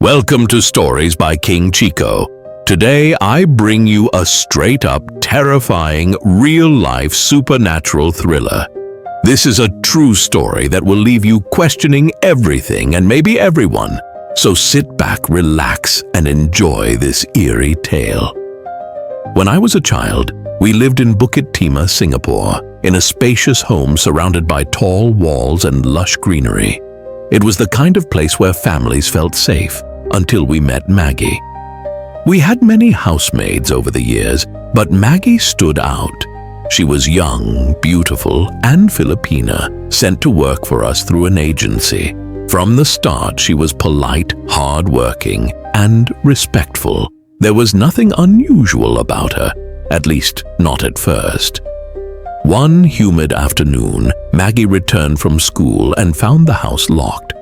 Welcome to Stories by King Chico. Today I bring you a straight-up, terrifying, real-life supernatural thriller. This is a true story that will leave you questioning everything and maybe everyone. So sit back, relax, and enjoy this eerie tale. When I was a child, we lived in Bukit Timah, Singapore, in a spacious home surrounded by tall walls and lush greenery. It was the kind of place where families felt safe, until we met Maggie. We had many housemaids over the years, but Maggie stood out. She was young, beautiful, and Filipina, sent to work for us through an agency. From the start, she was polite, hard-working, and respectful. There was nothing unusual about her, at least not at first. One humid afternoon, Maggie returned from school and found the house locked.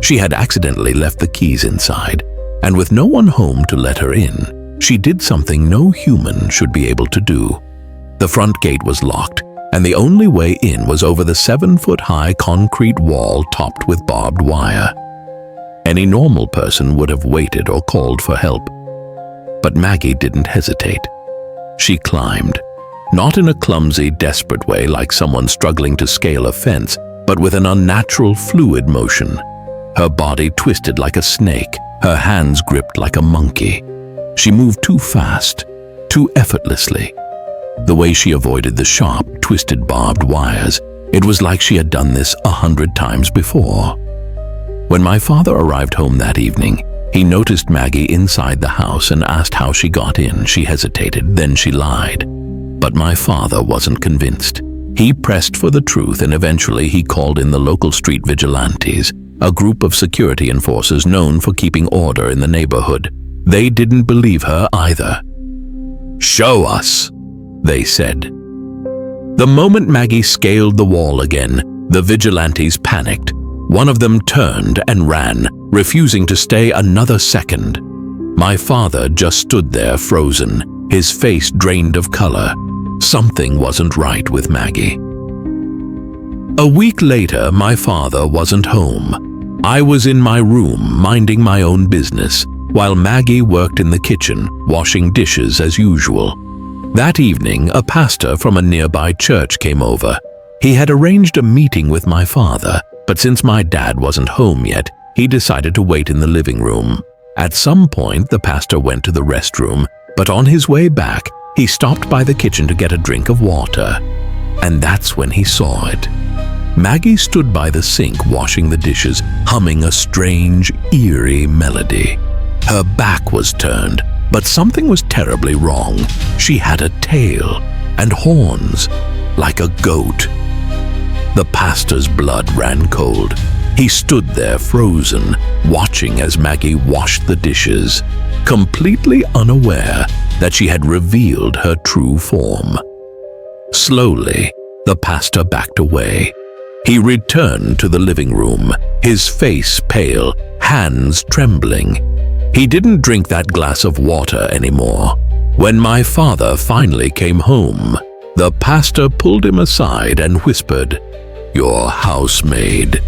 She had accidentally left the keys inside, and with no one home to let her in, she did something no human should be able to do. The front gate was locked, and the only way in was over the 7-foot-high concrete wall topped with barbed wire. Any normal person would have waited or called for help. But Maggie didn't hesitate. She climbed, not in a clumsy, desperate way like someone struggling to scale a fence, but with an unnatural, fluid motion. Her body twisted like a snake, her hands gripped like a monkey. She moved too fast, too effortlessly. The way she avoided the sharp, twisted barbed wires, it was like she had done this 100 times before. When my father arrived home that evening, he noticed Maggie inside the house and asked how she got in. She hesitated, then she lied. But my father wasn't convinced. He pressed for the truth, and eventually he called in the local street vigilantes, a group of security enforcers known for keeping order in the neighborhood. They didn't believe her either. "Show us," they said. The moment Maggie scaled the wall again, the vigilantes panicked. One of them turned and ran, refusing to stay another second. My father just stood there frozen, his face drained of color. Something wasn't right with Maggie. A week later, my father wasn't home. I was in my room, minding my own business, while Maggie worked in the kitchen, washing dishes as usual. That evening, a pastor from a nearby church came over. He had arranged a meeting with my father, but since my dad wasn't home yet, he decided to wait in the living room. At some point, the pastor went to the restroom, but on his way back, he stopped by the kitchen to get a drink of water. And that's when he saw it. Maggie stood by the sink washing the dishes, humming a strange, eerie melody. Her back was turned, but something was terribly wrong. She had a tail and horns, like a goat. The pastor's blood ran cold. He stood there frozen, watching as Maggie washed the dishes, completely unaware that she had revealed her true form. Slowly, the pastor backed away. He returned to the living room, his face pale, hands trembling. He didn't drink that glass of water anymore. When my father finally came home, the pastor pulled him aside and whispered, "Your housemaid.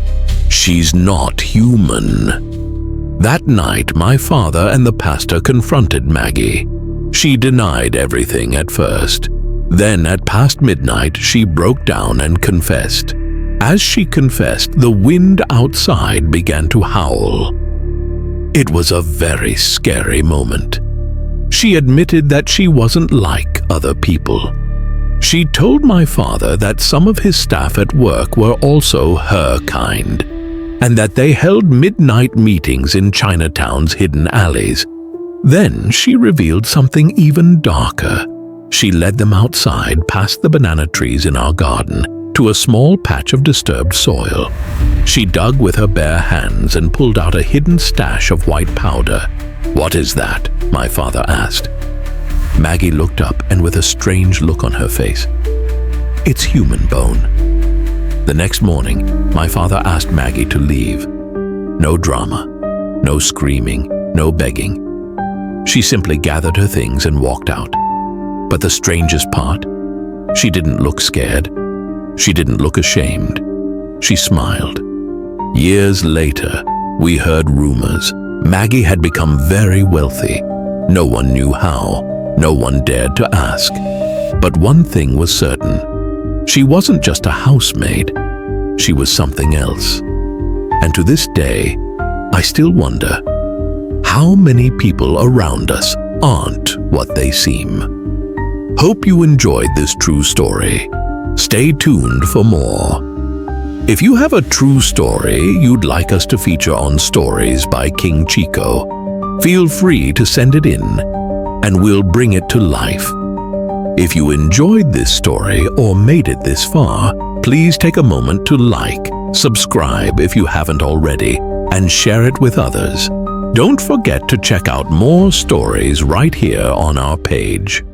She's not human." That night, my father and the pastor confronted Maggie. She denied everything at first. Then, at past midnight, she broke down and confessed. As she confessed, the wind outside began to howl. It was a very scary moment. She admitted that she wasn't like other people. She told my father that some of his staff at work were also her kind, and that they held midnight meetings in Chinatown's hidden alleys. Then she revealed something even darker. She led them outside past the banana trees in our garden to a small patch of disturbed soil. She dug with her bare hands and pulled out a hidden stash of white powder. "What is that?" my father asked. Maggie looked up and with a strange look on her face. "It's human bone." The next morning, my father asked Maggie to leave. No drama, no screaming, no begging. She simply gathered her things and walked out. But the strangest part, she didn't look scared. She didn't look ashamed. She smiled. Years later, we heard rumors. Maggie had become very wealthy. No one knew how. No one dared to ask. But one thing was certain. She wasn't just a housemaid. She was something else. And to this day, I still wonder, how many people around us aren't what they seem? Hope you enjoyed this true story. Stay tuned for more. If you have a true story you'd like us to feature on Stories by King Chico, feel free to send it in, and we'll bring it to life. If you enjoyed this story or made it this far, please take a moment to like, subscribe if you haven't already, and share it with others. Don't forget to check out more stories right here on our page.